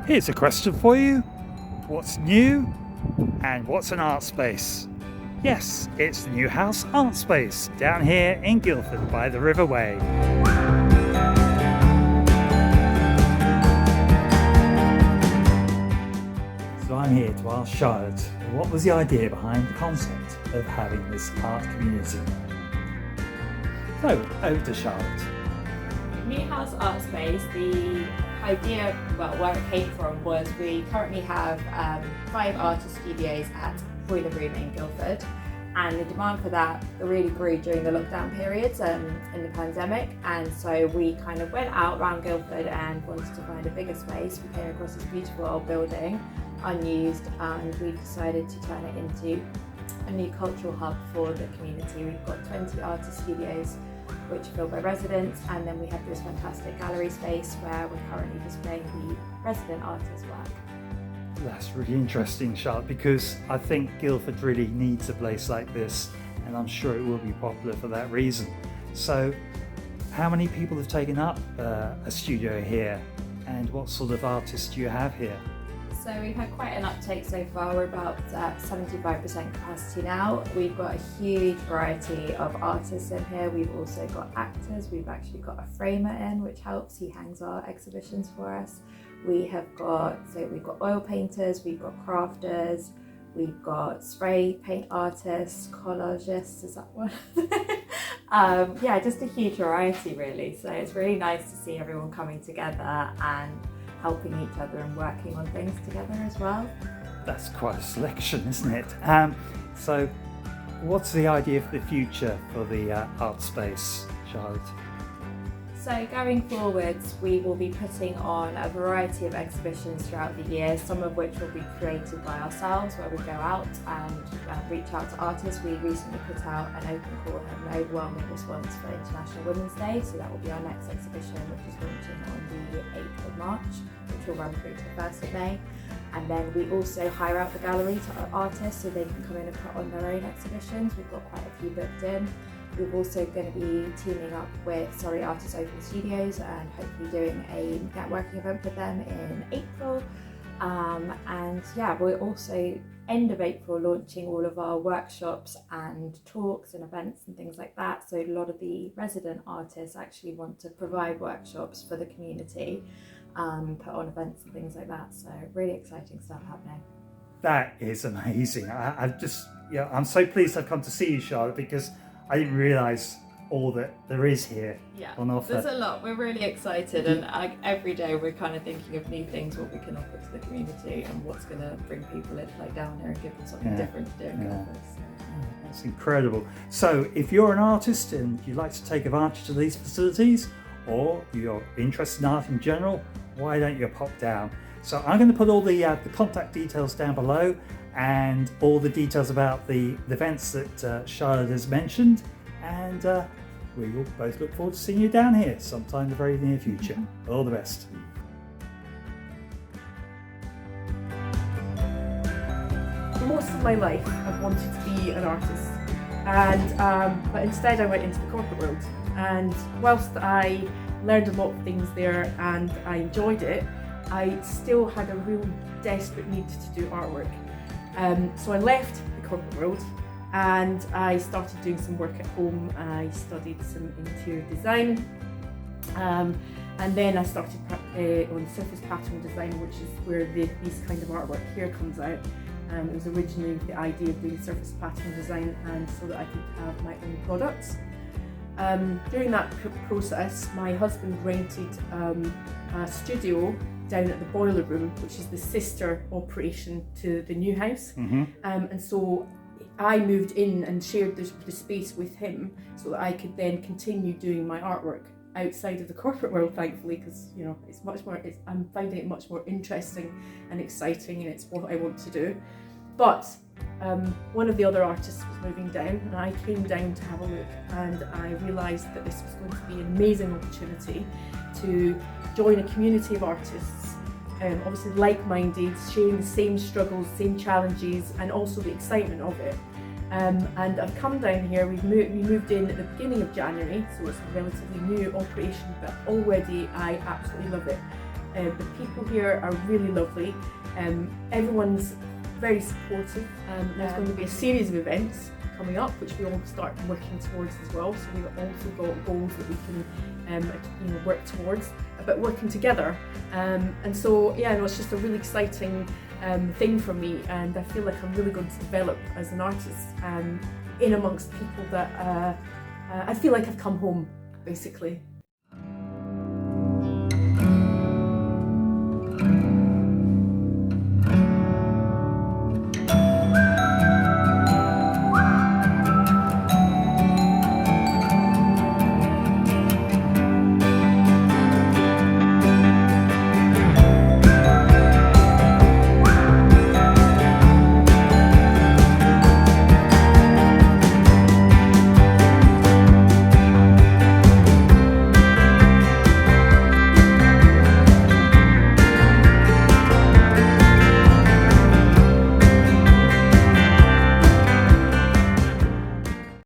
Here's a question for you. What's new and what's an art space? Yes, it's the new House Art Space down here in Guildford by the Riverway. So I'm here to ask Charlotte, what was the idea behind the concept of having this art community? So, over to Charlotte. New House Art Space, the idea, where it came from was we currently have 5 artist studios at Boiler Room in Guildford, and the demand for that really grew during the lockdown periods in the pandemic, and so we kind of went out around Guildford and wanted to find a bigger space. We came across this beautiful old building, unused, and we decided to turn it into a new cultural hub for the community. We've got 20 artist studios which are filled by residents, and then we have this fantastic gallery space where we're currently displaying the resident artists' work. That's really interesting, Charlotte, because I think Guildford really needs a place like this, and I'm sure it will be popular for that reason. So, how many people have taken up a studio here, and what sort of artists do you have here? So we've had quite an uptake so far. We're about 75% capacity now. We've got a huge variety of artists in here. We've also got actors. We've actually got a framer in, which helps. He hangs our exhibitions for us. We've got oil painters, we've got crafters, we've got spray paint artists, collagists, is that one? Yeah, just a huge variety really. So it's really nice to see everyone coming together and helping each other and working on things together as well. That's quite a selection, isn't it? So what's the idea for the future for the art space, Charlotte? So going forwards, we will be putting on a variety of exhibitions throughout the year, some of which will be created by ourselves, where we go out and reach out to artists. We recently put out an open call and had an overwhelming response for International Women's Day, so that will be our next exhibition, which is launching on the 8th of March, which will run through to the 1st of May. And then we also hire out the gallery to artists so they can come in and put on their own exhibitions. We've got quite a few booked in. We're also going to be teaming up with Surrey Artists Open Studios and hopefully doing a networking event with them in April. And yeah, we're also end of April launching all of our workshops and talks and events and things like that. So a lot of the resident artists actually want to provide workshops for the community, put on events and things like that. So really exciting stuff happening. That is amazing. I'm so pleased I've come to see you, Charlotte, because I didn't realise all that there is here on offer. There's a lot. We're really excited, and every day we're kind of thinking of new things, what we can offer to the community and what's going to bring people in, like down here, and give them something different to do in Guildford. That's incredible. So if you're an artist and you'd like to take advantage of these facilities, or you're interested in art in general, why don't you pop down? So I'm going to put all the contact details down below, and all the details about the events that Charlotte has mentioned, and we will both look forward to seeing you down here sometime in the very near future. All the best. Most of my life I've wanted to be an artist, and but instead I went into the corporate world, and whilst I learned a lot of things there and I enjoyed it, I still had a real desperate need to do artwork. So I left the corporate world and I started doing some work at home. I studied some interior design, and then I started on surface pattern design, which is where this kind of artwork here comes out. It was originally the idea of doing surface pattern design, and so that I could have my own products. During that process, my husband rented a studio down at the Boiler Room, which is the sister operation to the new house. And so I moved in and shared the space with him so that I could then continue doing my artwork outside of the corporate world, thankfully, because it's much more. I'm finding it much more interesting and exciting, and it's what I want to do. But one of the other artists was moving down, and I came down to have a look, and I realised that this was going to be an amazing opportunity to join a community of artists, obviously like-minded, sharing the same struggles, same challenges, and also the excitement of it. And I've come down here. We moved in at the beginning of January, so it's a relatively new operation, but already I absolutely love it. The people here are really lovely. Everyone's very supportive. There's going to be a series of events coming up, which we all start working towards as well. So we've also got goals that we can work towards, but working together. And so yeah, it's just a really exciting thing for me, and I feel like I'm really going to develop as an artist in amongst people that I feel like I've come home, basically.